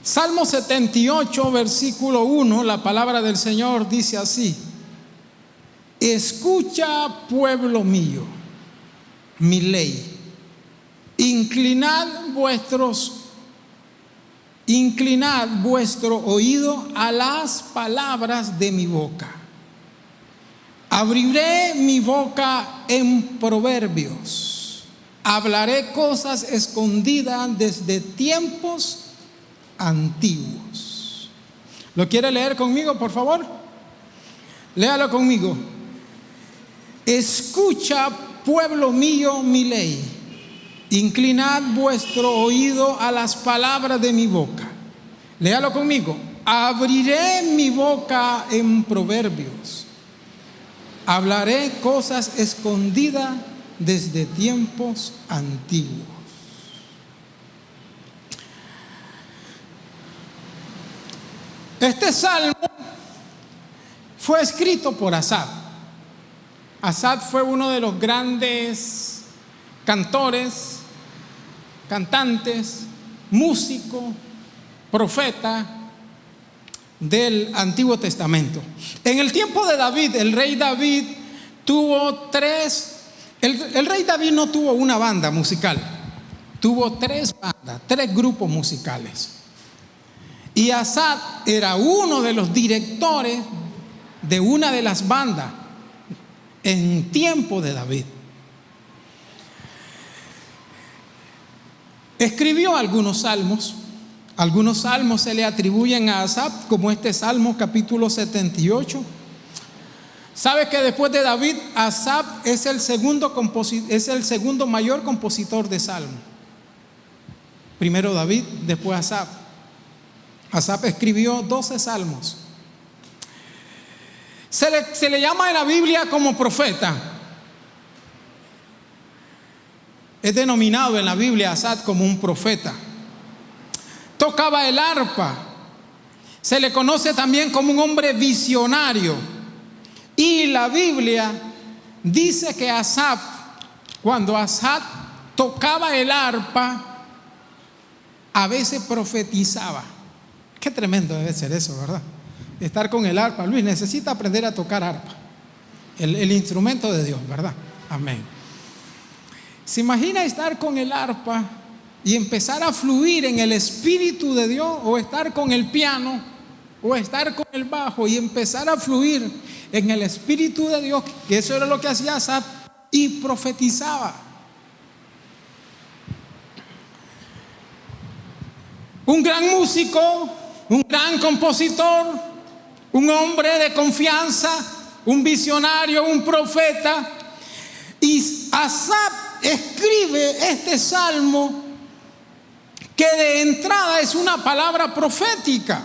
Salmo 78, versículo 1, la palabra del Señor dice así: escucha, pueblo mío, mi ley, inclinad vuestro oído a las palabras de mi boca. Abriré mi boca en proverbios, hablaré cosas escondidas desde tiempos antiguos. ¿Lo quiere leer conmigo, por favor? Léalo conmigo. Escucha, pueblo mío, mi ley, inclinad vuestro oído a las palabras de mi boca. Léalo conmigo. Abriré mi boca en proverbios, hablaré cosas escondidas desde tiempos antiguos. Este salmo fue escrito por Asaf. Asaf fue uno de los grandes cantores, cantantes, músico, profeta del Antiguo Testamento. En el tiempo de David, el rey David tuvo el rey David no tuvo una banda musical, tuvo tres bandas, tres grupos musicales. Y Asaf era uno de los directores de una de las bandas en tiempo de David. Escribió algunos salmos se le atribuyen a Asaf, como este Salmo capítulo 78. ¿Sabe que después de David, Asaf es el segundo mayor compositor de salmos? Primero David, después Asaf. Asaf escribió 12 salmos. Se le llama en la Biblia como profeta. Es denominado en la Biblia Asaf como un profeta. Tocaba el arpa. Se le conoce también como un hombre visionario. Y la Biblia dice que Asaf, cuando Asaf tocaba el arpa, a veces profetizaba. Qué tremendo debe ser eso, ¿verdad? Estar con el arpa. Luis necesita aprender a tocar arpa, el instrumento de Dios, ¿verdad? Amén. ¿Se imagina estar con el arpa y empezar a fluir en el Espíritu de Dios? O estar con el piano, o estar con el bajo y empezar a fluir en el Espíritu de Dios, que eso era lo que hacía Asaf, y profetizaba. Un gran músico, un gran compositor, un hombre de confianza, un visionario, un profeta. Y Asaf escribe este salmo que de entrada es una palabra profética.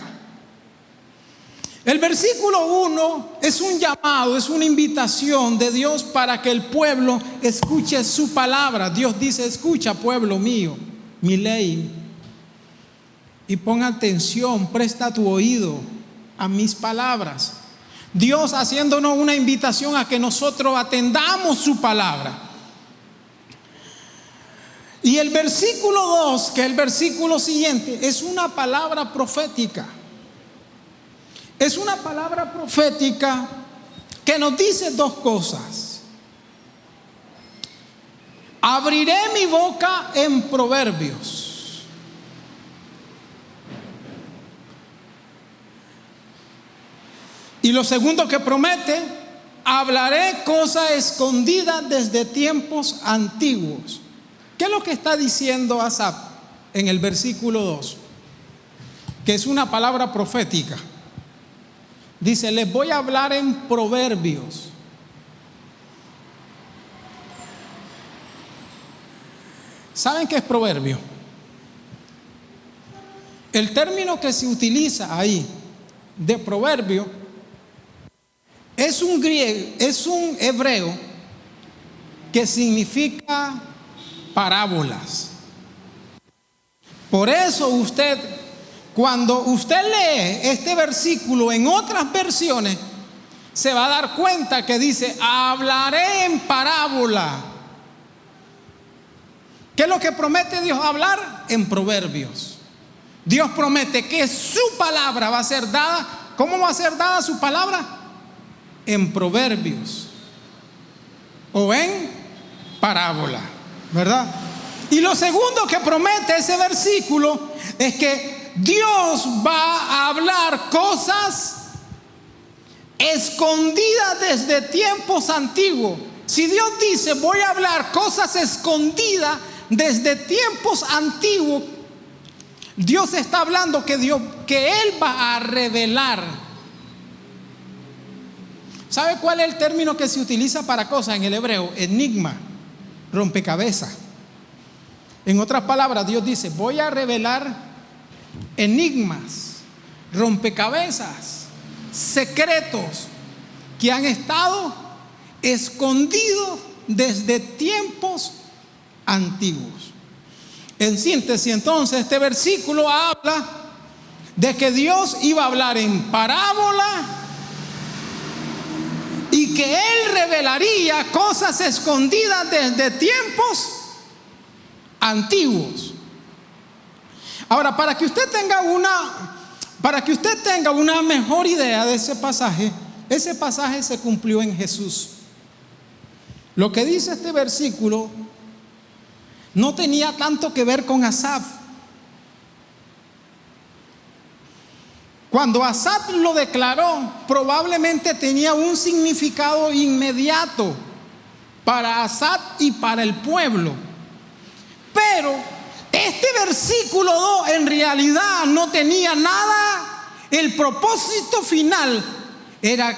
El versículo 1 es un llamado, es una invitación de Dios para que el pueblo escuche su palabra. Dios dice: escucha, pueblo mío, mi ley, y pon atención, presta tu oído a mis palabras. Dios haciéndonos una invitación a que nosotros atendamos su palabra. Y el versículo 2, que es el versículo siguiente, es una palabra profética. Es una palabra profética que nos dice dos cosas. Abriré mi boca en proverbios. Y lo segundo que promete: hablaré cosas escondidas desde tiempos antiguos. ¿Qué es lo que está diciendo Asaf en el versículo 2? Que es una palabra profética. Dice: les voy a hablar en proverbios. ¿Saben qué es proverbio? El término que se utiliza ahí de proverbio es un hebreo que significa parábolas. Por eso cuando usted lee este versículo en otras versiones, se va a dar cuenta que dice: hablaré en parábola. ¿Qué es lo que promete Dios? Hablar en proverbios. Dios promete que su palabra va a ser dada. ¿Cómo va a ser dada su palabra? En proverbios o en parábola, ¿verdad? Y lo segundo que promete ese versículo es que Dios va a hablar cosas escondidas desde tiempos antiguos. Si Dios dice voy a hablar cosas escondidas desde tiempos antiguos, Dios está hablando que Él va a revelar. ¿Sabe cuál es el término que se utiliza para cosas en el hebreo? Enigma, rompecabezas. En otras palabras, Dios dice voy a revelar enigmas, rompecabezas, secretos que han estado escondidos desde tiempos antiguos. En síntesis, entonces, este versículo habla de que Dios iba a hablar en parábola y que Él revelaría cosas escondidas desde tiempos antiguos. Ahora, para que usted tenga una mejor idea de ese pasaje se cumplió en Jesús. Lo que dice este versículo no tenía tanto que ver con Asaf. Cuando Asaf lo declaró, probablemente tenía un significado inmediato para Asaf y para el pueblo. Pero este versículo 2 en realidad no tenía nada. El propósito final era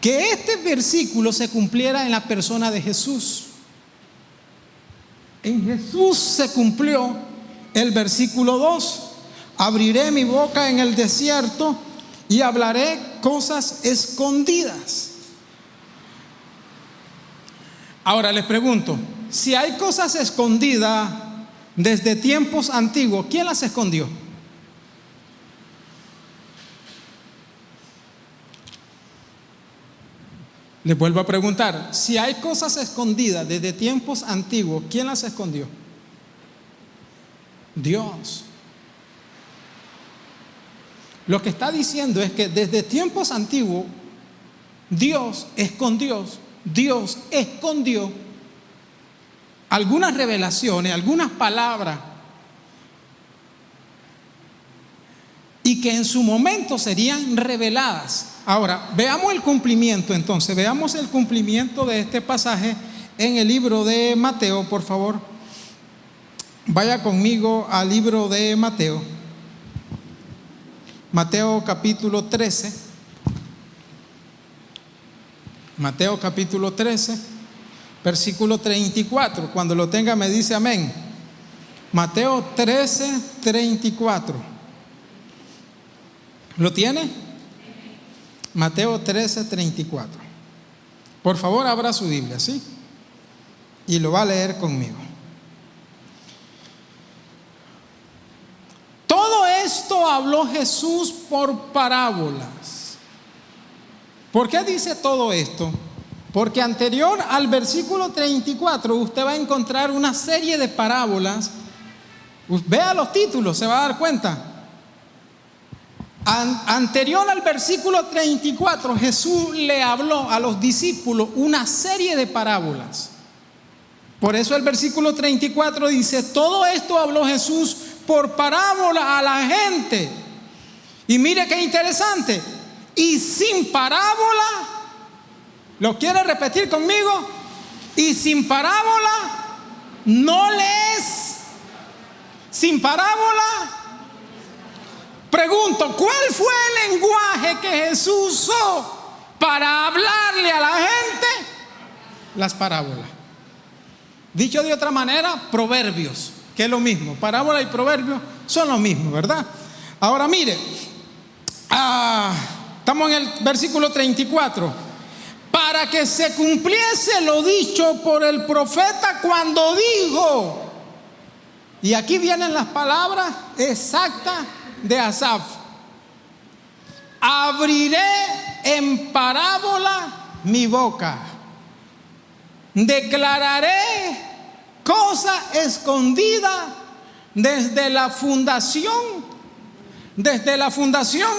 que este versículo se cumpliera en la persona de Jesús. En Jesús se cumplió el versículo 2. Abriré mi boca en el desierto y hablaré cosas escondidas. Ahora les pregunto, si hay cosas escondidas desde tiempos antiguos, ¿quién las escondió? Les vuelvo a preguntar, si hay cosas escondidas desde tiempos antiguos, ¿quién las escondió? Dios. Lo que está diciendo es que desde tiempos antiguos, Dios escondió algunas revelaciones, algunas palabras, y que en su momento serían reveladas. Ahora, veamos el cumplimiento entonces, veamos el cumplimiento de este pasaje en el libro de Mateo, por favor. Vaya conmigo al libro de Mateo. Mateo capítulo 13. Mateo capítulo 13, versículo 34. Cuando lo tenga me dice amén. Mateo 13, 34. ¿Lo tiene? Mateo 13, 34. Por favor, abra su Biblia, ¿sí? Y lo va a leer conmigo. Todo esto habló Jesús por parábolas. ¿Por qué dice todo esto? Porque anterior al versículo 34 usted va a encontrar una serie de parábolas. Vea los títulos, se va a dar cuenta. Anterior al versículo 34, Jesús le habló a los discípulos una serie de parábolas. Por eso el versículo 34 dice: todo esto habló Jesús por parábola a la gente. Y mire qué interesante. Y sin parábola, ¿lo quiere repetir conmigo? Y sin parábola no lees. Sin parábola. Pregunto, ¿cuál fue el lenguaje que Jesús usó para hablarle a la gente? Las parábolas. Dicho de otra manera, proverbios, que es lo mismo. Parábola y proverbios son lo mismo, ¿verdad? Ahora mire, estamos en el versículo 34. Para que se cumpliese lo dicho por el profeta cuando dijo, y aquí vienen las palabras exactas de Asaf: abriré en parábola mi boca, declararé cosa escondida desde la fundación desde la fundación.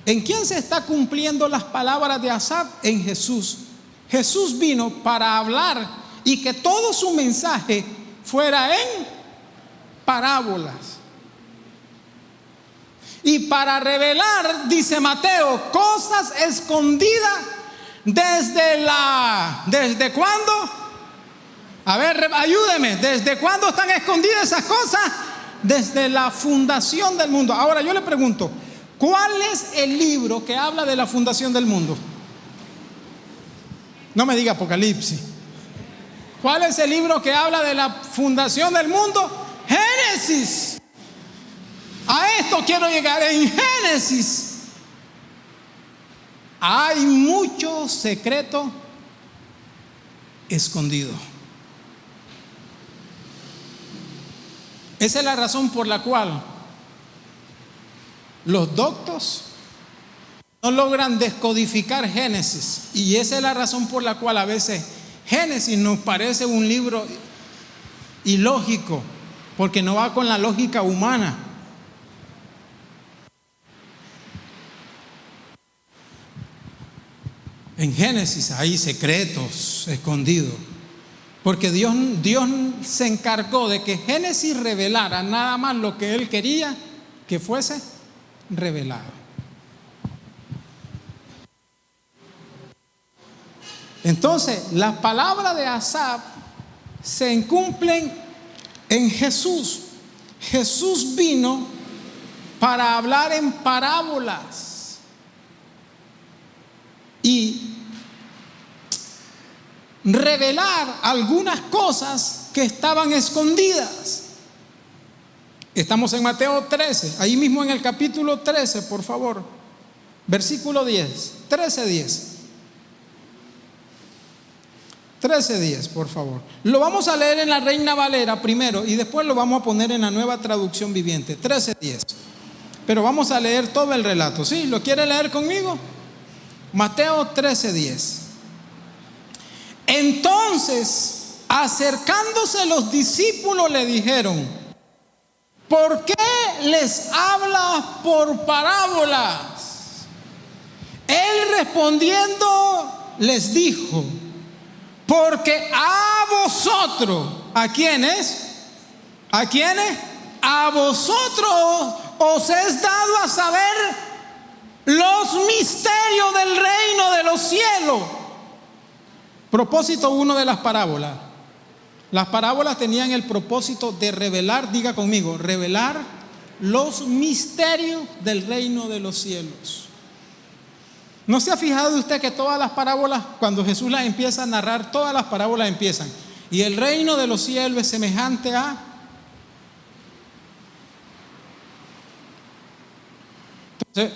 ¿En quién se está cumpliendo las palabras de Asaf? En Jesús. Jesús vino para hablar y que todo su mensaje fuera en parábolas. Y para revelar, dice Mateo, cosas escondidas ¿desde cuándo? A ver, ayúdeme, ¿desde cuándo están escondidas esas cosas? Desde la fundación del mundo. Ahora yo le pregunto, ¿cuál es el libro que habla de la fundación del mundo? No me diga Apocalipsis. ¿Cuál es el libro que habla de la fundación del mundo? Génesis. A esto quiero llegar. En Génesis hay mucho secreto escondido. Esa es la razón por la cual los doctos no logran descodificar Génesis. Y esa es la razón por la cual a veces Génesis nos parece un libro ilógico, porque no va con la lógica humana. En Génesis hay secretos escondidos, porque Dios se encargó de que Génesis revelara nada más lo que Él quería que fuese revelado. Entonces, las palabras de Asaf se cumplen en Jesús. Jesús vino para hablar en parábolas y revelar algunas cosas que estaban escondidas. Estamos en Mateo 13, ahí mismo en el capítulo 13, por favor, versículo 10, 13:10. 13:10, por favor. Lo vamos a leer en la Reina Valera primero y después lo vamos a poner en la Nueva Traducción Viviente. 13:10. Pero vamos a leer todo el relato. ¿Sí? ¿Lo quiere leer conmigo? Mateo 13:10. Entonces, acercándose los discípulos, le dijeron: ¿por qué les hablas por parábolas? Él respondiendo les dijo: porque a vosotros, ¿a quiénes? ¿A quiénes? A vosotros os es dado a saber los misterios del reino de los cielos. Propósito 1 de las parábolas. Las parábolas tenían el propósito de revelar, diga conmigo, revelar los misterios del reino de los cielos. ¿No se ha fijado usted que todas las parábolas, cuando Jesús las empieza a narrar, todas las parábolas empiezan: y el reino de los cielos es semejante a... Entonces,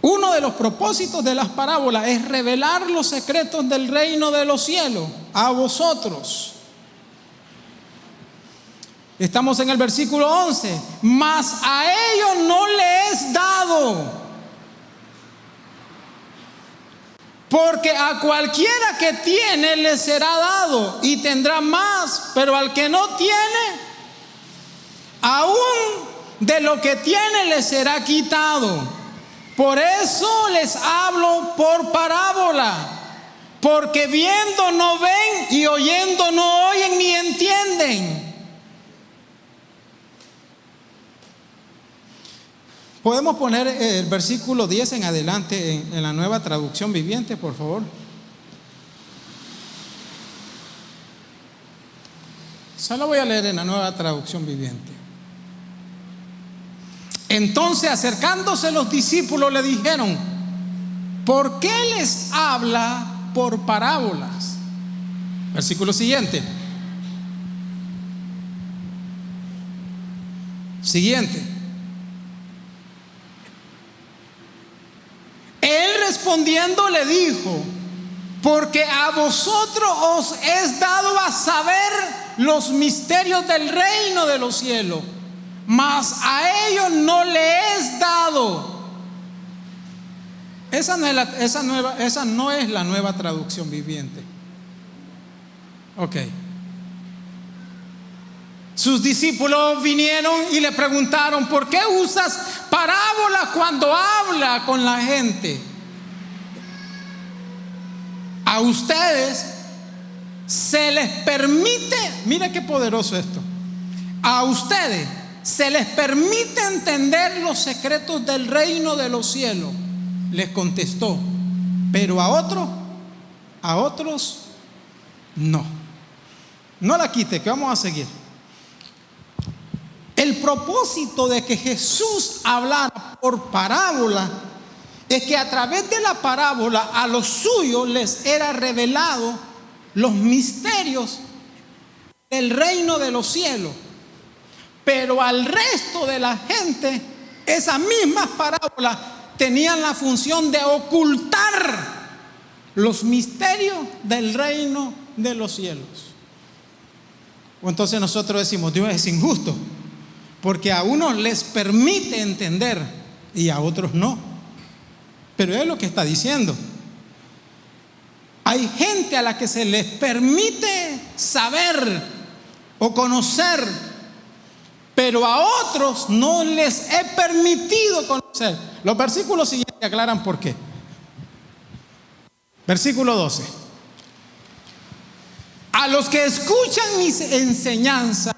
uno de los propósitos de las parábolas es revelar los secretos del reino de los cielos a vosotros. Estamos en el versículo 11. Mas a ellos no les es dado. Porque a cualquiera que tiene le será dado y tendrá más, pero al que no tiene, aún de lo que tiene le será quitado. Por eso les hablo por parábola, porque viendo no ven y oyendo no oyen ni entienden. Podemos poner el versículo 10 en adelante en la Nueva Traducción Viviente, por favor. Solo voy a leer en la Nueva Traducción Viviente. Entonces, acercándose los discípulos, le dijeron: ¿por qué les habla por parábolas? Versículo siguiente. Él respondiendo le dijo: porque a vosotros os es dado a saber los misterios del reino de los cielos, mas a ellos no le es dado. Esa no es la Nueva Traducción Viviente. Ok. Sus discípulos vinieron y le preguntaron: ¿por qué usas parábolas cuando habla con la gente? A ustedes se les permite, mira qué poderoso esto, a ustedes se les permite entender los secretos del reino de los cielos, les contestó, pero a otros no. No la quite, que vamos a seguir. El propósito de que Jesús hablara por parábola es que a través de la parábola a los suyos les era revelado los misterios del reino de los cielos. Pero al resto de la gente, esas mismas parábolas tenían la función de ocultar los misterios del reino de los cielos. O entonces nosotros decimos: Dios es injusto, porque a unos les permite entender y a otros no. Pero es lo que está diciendo. Hay gente a la que se les permite saber o conocer, pero a otros no les he permitido conocer. Los versículos siguientes aclaran por qué. Versículo 12. A los que escuchan mis enseñanzas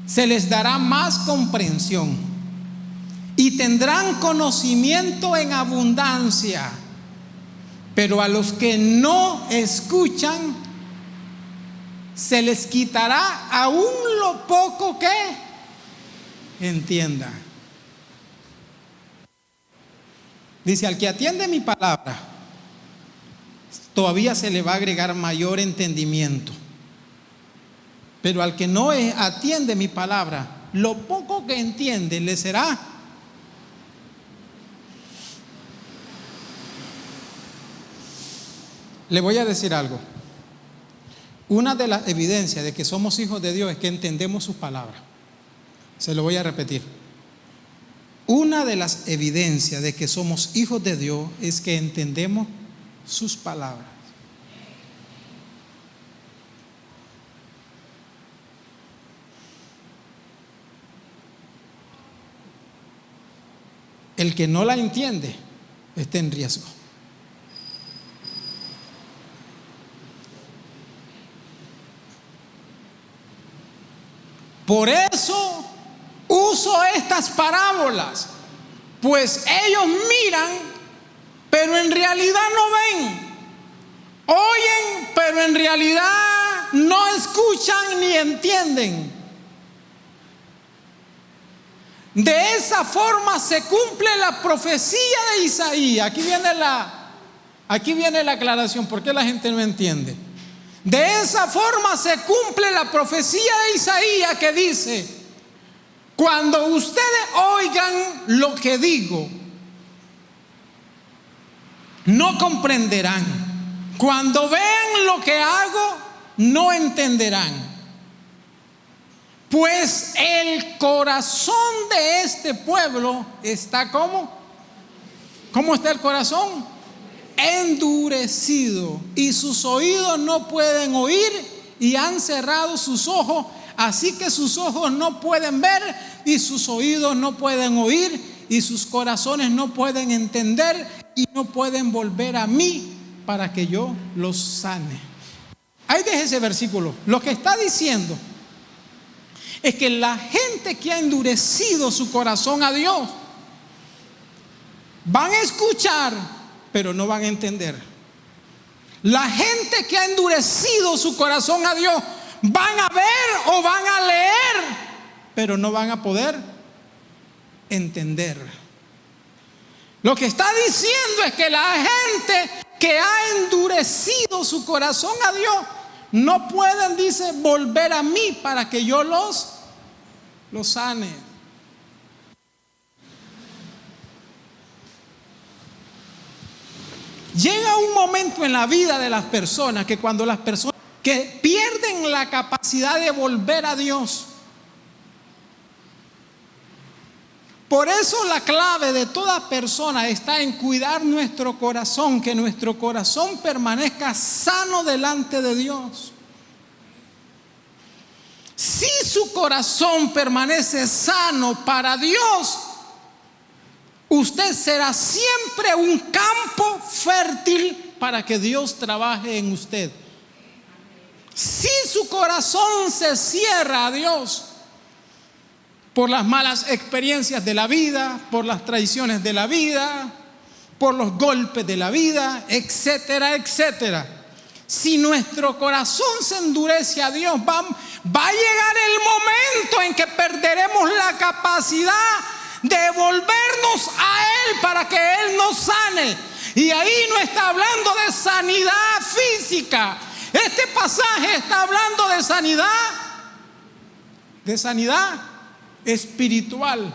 se les dará más comprensión y tendrán conocimiento en abundancia. Pero a los que no escuchan se les quitará aún lo poco que entienda. Dice: al que atiende mi palabra, todavía se le va a agregar mayor entendimiento. Pero al que no atiende mi palabra, lo poco que entiende le será. Le voy a decir algo. Una de las evidencias de que somos hijos de Dios es que entendemos sus palabras. Se lo voy a repetir. Una de las evidencias de que somos hijos de Dios es que entendemos sus palabras. El que no la entiende está en riesgo. Por eso uso estas parábolas, pues ellos miran, pero en realidad no ven. Oyen, pero en realidad no escuchan ni entienden. De esa forma se cumple la profecía de Isaías. Aquí viene la aclaración, ¿por qué la gente no entiende? De esa forma se cumple la profecía de Isaías que dice: cuando ustedes oigan lo que digo, no comprenderán. Cuando vean lo que hago, no entenderán. Pues el corazón de este pueblo está ¿cómo? ¿Cómo está el corazón? Endurecido, y sus oídos no pueden oír, y han cerrado sus ojos, así que sus ojos no pueden ver, y sus oídos no pueden oír, y sus corazones no pueden entender, y no pueden volver a mí para que yo los sane. Ahí deje ese versículo. Lo que está diciendo es que la gente que ha endurecido su corazón a Dios van a escuchar, pero no van a entender. La gente que ha endurecido su corazón a Dios van a ver o van a leer, pero no van a poder entender. Lo que está diciendo es que la gente que ha endurecido su corazón a Dios no pueden, dice, volver a mí para que yo los sane. Llega un momento en la vida de las personas que cuando las personas que pierden la capacidad de volver a Dios. Por eso la clave de toda persona está en cuidar nuestro corazón, que nuestro corazón permanezca sano delante de Dios. Si su corazón permanece sano para Dios, usted será siempre un campo fértil para que Dios trabaje en usted. Si su corazón se cierra a Dios por las malas experiencias de la vida, por las traiciones de la vida, por los golpes de la vida, etcétera, etcétera. Si nuestro corazón se endurece a Dios, va a llegar el momento en que perderemos la capacidad de volvernos a Él para que Él nos sane. Y ahí no está hablando de sanidad física. Este pasaje está hablando de sanidad espiritual.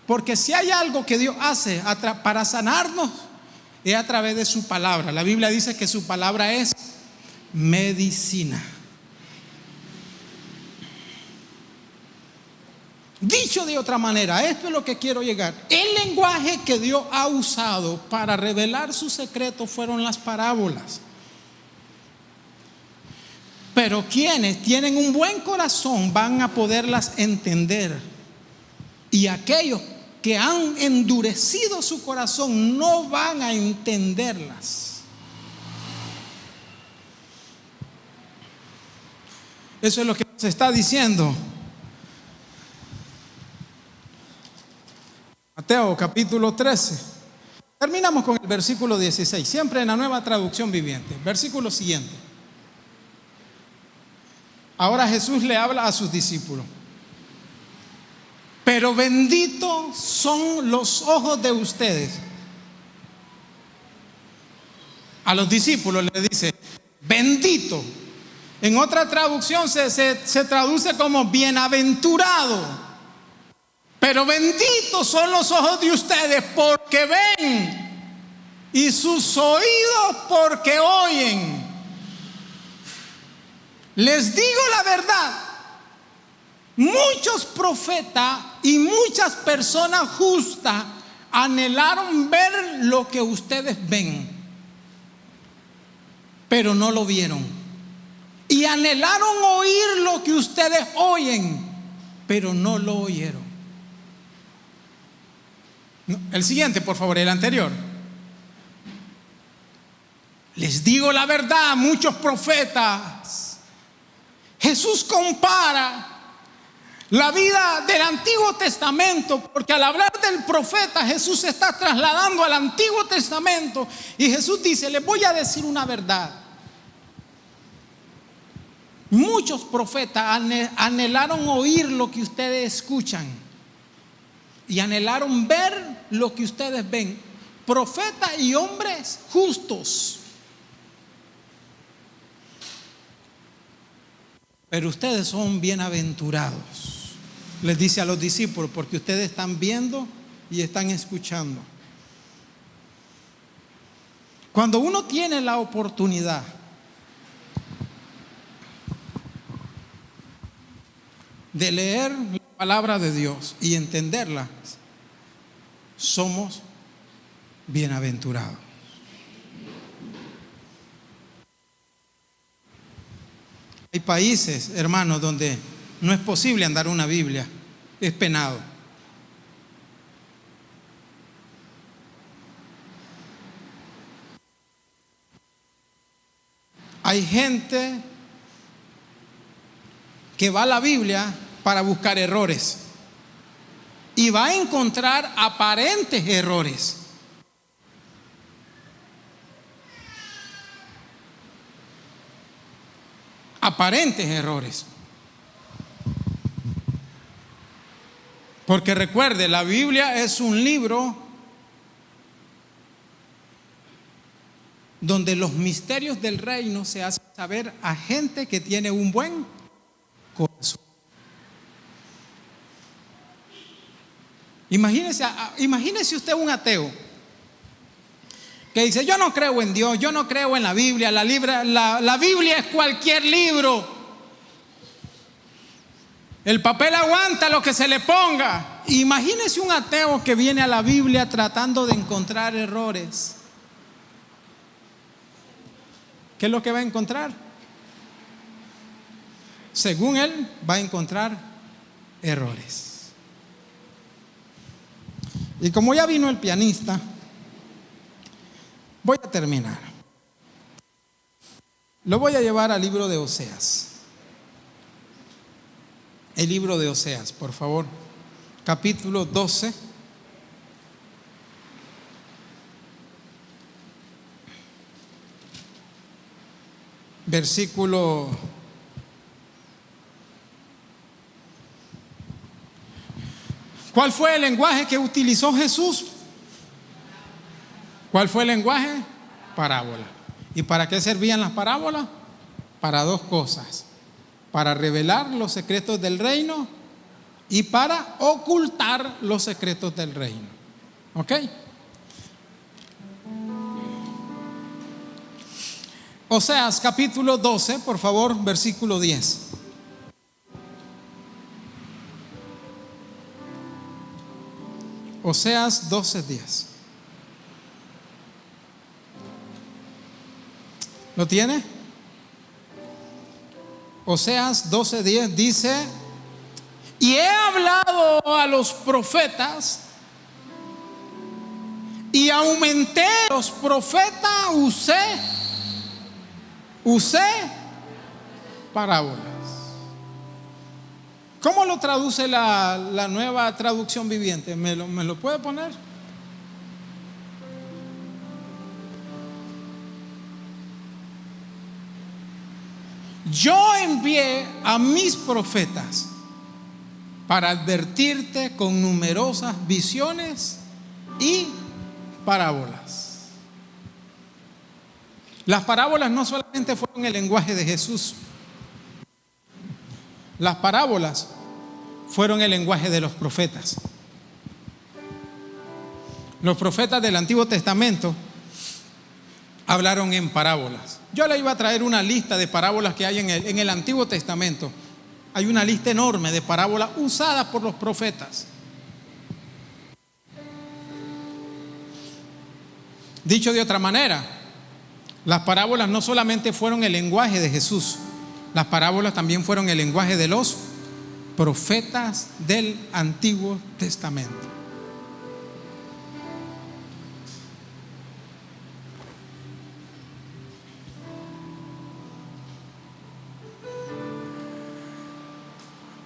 Porque si hay algo que Dios hace para sanarnos, es a través de su palabra. La Biblia dice que su palabra es medicina. Dicho de otra manera, esto es lo que quiero llegar. El lenguaje que Dios ha usado para revelar sus secretos fueron las parábolas. Pero quienes tienen un buen corazón van a poderlas entender. Y aquellos que han endurecido su corazón no van a entenderlas. Eso es lo que se está diciendo. Mateo capítulo 13. Terminamos con el versículo 16, siempre en la Nueva Traducción Viviente. Versículo siguiente. Ahora Jesús le habla a sus discípulos. Pero benditos son los ojos de ustedes. A los discípulos les dice, bendito. En otra traducción se traduce como bienaventurado. Pero benditos son los ojos de ustedes porque ven, y sus oídos porque oyen. Les digo la verdad, muchos profetas y muchas personas justas anhelaron ver lo que ustedes ven, pero no lo vieron. Y anhelaron oír lo que ustedes oyen, pero no lo oyeron. El siguiente, por favor, el anterior. Les digo la verdad, muchos profetas. Jesús compara la vida del Antiguo Testamento, porque al hablar del profeta, Jesús se está trasladando al Antiguo Testamento. Y Jesús dice, les voy a decir una verdad. Muchos profetas anhelaron oír lo que ustedes escuchan y anhelaron ver lo que ustedes ven. Profetas y hombres justos. Pero ustedes son bienaventurados, les dice a los discípulos, porque ustedes están viendo y están escuchando. Cuando uno tiene la oportunidad de leer la palabra de Dios y entenderla, somos bienaventurados. Hay países, hermanos, donde no es posible andar una Biblia, es penado. Hay gente que va a la Biblia para buscar errores y va a encontrar aparentes errores. Aparentes errores. Porque recuerde, la Biblia es un libro donde los misterios del reino se hacen saber a gente que tiene un buen corazón. Imagínese usted un ateo que dice, yo no creo en Dios, yo no creo en la Biblia, la Biblia es cualquier libro, el papel aguanta lo que se le ponga. Imagínese un ateo que viene a la Biblia tratando de encontrar errores. ¿Qué es lo que va a encontrar? según él, va a encontrar errores. Y como ya vino el pianista, voy a terminar. Lo voy a llevar al libro de Oseas. El libro de Oseas, por favor. Capítulo 12. Versículo '¿Cuál fue el lenguaje que utilizó Jesús? ¿Cuál fue el lenguaje? Parábola. ¿Y para qué servían las parábolas? Para dos cosas: para revelar los secretos del reino y para ocultar los secretos del reino. ¿Ok? Oseas capítulo 12, por favor, versículo 10. Oseas 12:10. ¿Lo tiene? Oseas 12:10 dice: y he hablado a los profetas y aumenté a los profetas, usé parábolas. ¿Cómo lo traduce la nueva traducción viviente? ¿Me lo puede poner? Yo envié a mis profetas para advertirte con numerosas visiones y parábolas. Las parábolas no solamente fueron el lenguaje de Jesús. Las parábolas fueron el lenguaje de los profetas. Los profetas del Antiguo Testamento hablaron en parábolas. Yo le iba a traer una lista de parábolas que hay en el Antiguo Testamento. Hay una lista enorme de parábolas usadas por los profetas. Dicho de otra manera, las parábolas no solamente fueron el lenguaje de Jesús, las parábolas también fueron el lenguaje de los profetas del Antiguo Testamento.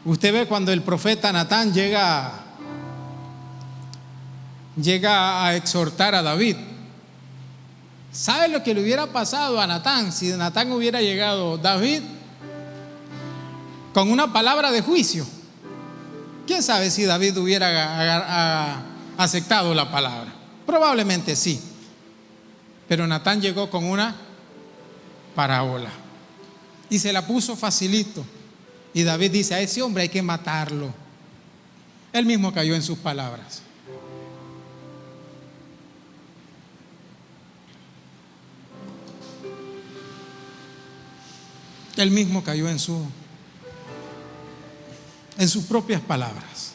Usted ve cuando el profeta Natán llega a exhortar a David. ¿Sabe lo que le hubiera pasado a Natán si Natán hubiera llegado, David, con una palabra de juicio? ¿Quién sabe si David hubiera aceptado la palabra? Probablemente sí. Pero Natán llegó con una parábola y se la puso facilito. Y David dice: a ese hombre hay que matarlo. Él mismo cayó en sus palabras. Él mismo cayó en sus propias palabras.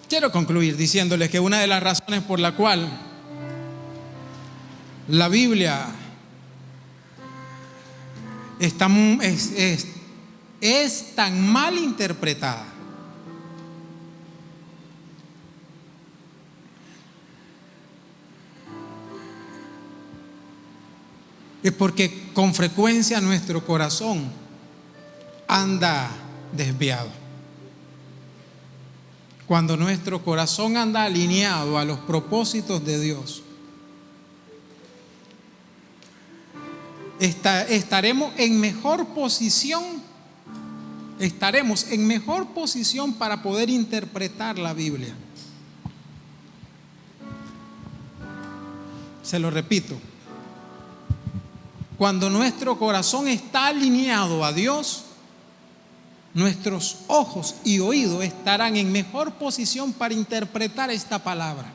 Quiero concluir diciéndoles que una de las razones por la cual la Biblia es tan mal interpretada es porque con frecuencia nuestro corazón anda desviado. Cuando nuestro corazón anda alineado a los propósitos de Dios, estaremos en mejor posición para poder interpretar la Biblia. Se lo repito: cuando nuestro corazón está alineado a Dios, nuestros ojos y oídos estarán en mejor posición para interpretar esta palabra.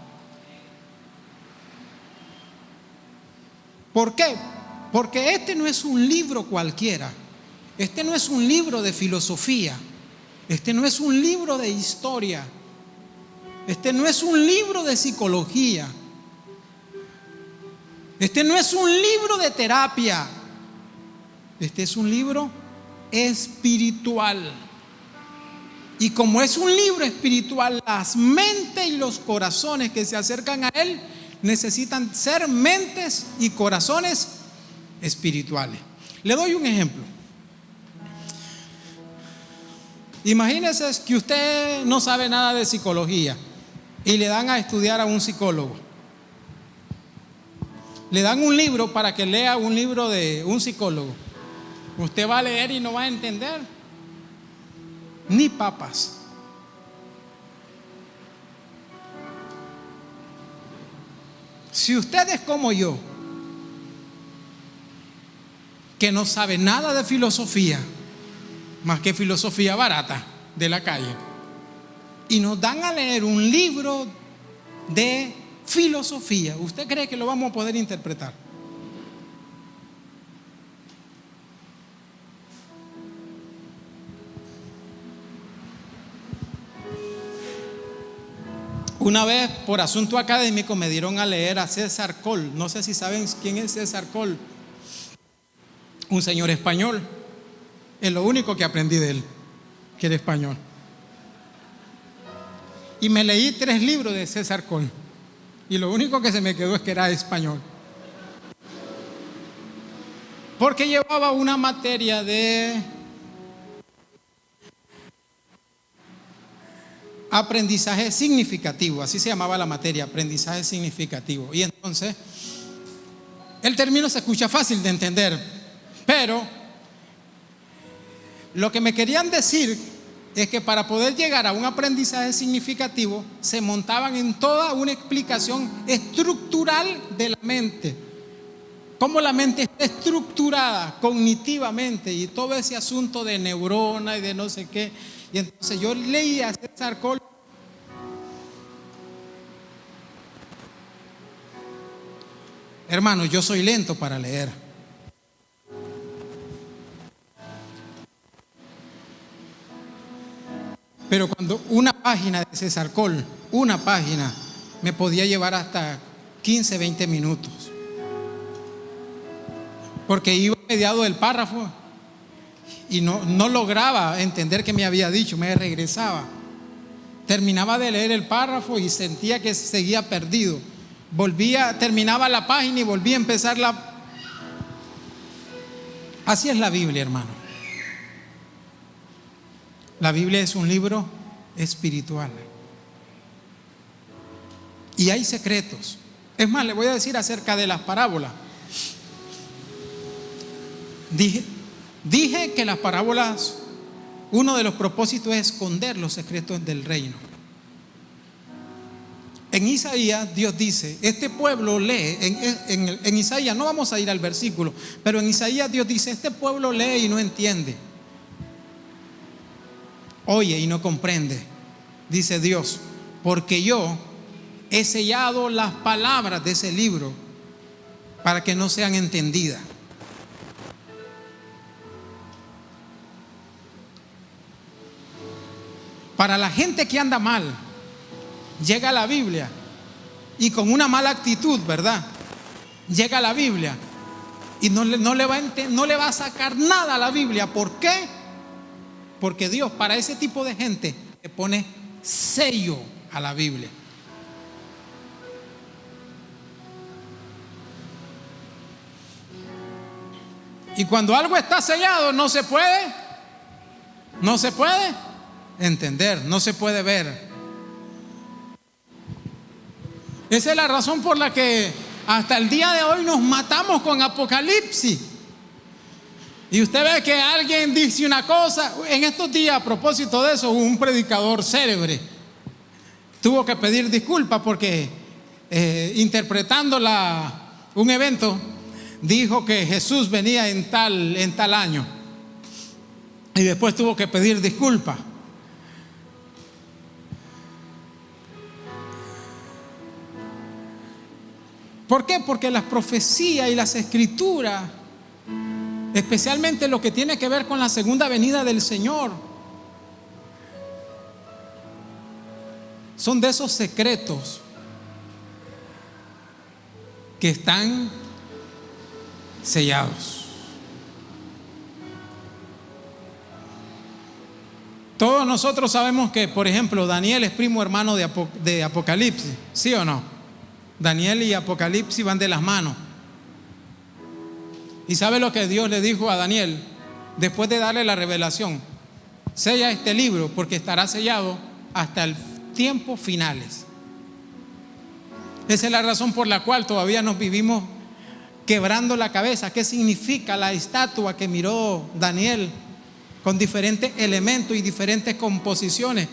¿Por qué? Porque este no es un libro cualquiera. Este no es un libro de filosofía. Este no es un libro de historia. Este no es un libro de psicología. Este no es un libro de terapia. Este es un libro espiritual. Y como es un libro espiritual, las mentes y los corazones que se acercan a él necesitan ser mentes y corazones espirituales. Le doy un ejemplo. Imagínese que usted no sabe nada de psicología y le dan a estudiar a un psicólogo. Le dan un libro para que lea un libro de un psicólogo. Usted va a leer y no va a entender ni papas. Si usted es como yo, que no sabe nada de filosofía, más que filosofía barata de la calle, y nos dan a leer un libro de filosofía, ¿usted cree que lo vamos a poder interpretar? Una vez, por asunto académico, me dieron a leer a César Coll. No sé si saben quién es César Coll. Un señor español. Es lo único que aprendí de él, que era español. Y me leí 3 libros de César Coll. Y lo único que se me quedó es que era español. Porque llevaba una materia de aprendizaje significativo, así se llamaba la materia, aprendizaje significativo. Y entonces, el término se escucha fácil de entender, pero lo que me querían decir es que para poder llegar a un aprendizaje significativo, se montaban en toda una explicación estructural de la mente. Cómo la mente está estructurada cognitivamente y todo ese asunto de neurona y de no sé qué. Y entonces yo leí a César Coll. Hermano, yo soy lento para leer. Pero cuando una página de César Coll, una página, me podía llevar hasta 15, 20 minutos. Porque iba mediado del párrafo y no lograba entender qué me había dicho, me regresaba. Terminaba de leer el párrafo y sentía que seguía perdido. Terminaba la página y volvía a empezar Así es la Biblia, hermano. La Biblia es un libro espiritual. Y hay secretos. Es más, le voy a decir acerca de las parábolas. Dije que las parábolas, uno de los propósitos es esconder los secretos del reino. En Isaías Dios dice, este pueblo lee, en Isaías, no vamos a ir al versículo, pero en Isaías Dios dice, este pueblo lee y no entiende, oye y no comprende, dice Dios, porque yo he sellado las palabras de ese libro para que no sean entendidas. Para la gente que anda mal, llega la Biblia y con una mala actitud, ¿verdad? Llega la Biblia y no le va a sacar nada a la Biblia. ¿Por qué? Porque Dios para ese tipo de gente le pone sello a la Biblia. Y cuando algo está sellado, no se puede entender, no se puede ver. Esa es la razón por la que hasta el día de hoy nos matamos con Apocalipsis. Y usted ve que alguien dice una cosa. En estos días, a propósito de eso, un predicador célebre tuvo que pedir disculpas porque interpretando un evento, dijo que Jesús venía en tal año. Y después tuvo que pedir disculpas. ¿Por qué? Porque las profecías y las escrituras, especialmente lo que tiene que ver con la segunda venida del Señor, son de esos secretos que están sellados. Todos nosotros sabemos que, por ejemplo, Daniel es primo hermano de Apocalipsis, ¿sí o no? Daniel y Apocalipsis van de las manos. ¿Y sabe lo que Dios le dijo a Daniel después de darle la revelación? Sella este libro porque estará sellado hasta el tiempo finales. Esa es la razón por la cual todavía nos vivimos quebrando la cabeza. ¿Qué significa la estatua que miró Daniel con diferentes elementos y diferentes composiciones?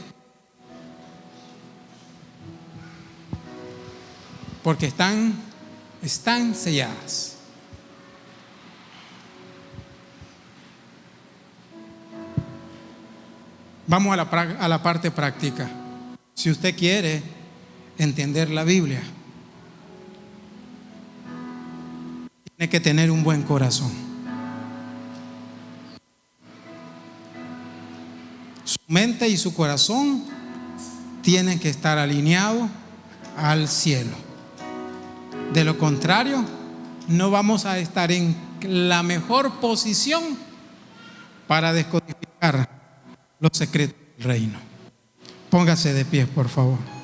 Porque están selladas. Vamos a la parte práctica. Si usted quiere entender la Biblia, tiene que tener un buen corazón. Su mente y su corazón tienen que estar alineados al cielo. De lo contrario, no vamos a estar en la mejor posición para descodificar los secretos del reino. Póngase de pie, por favor.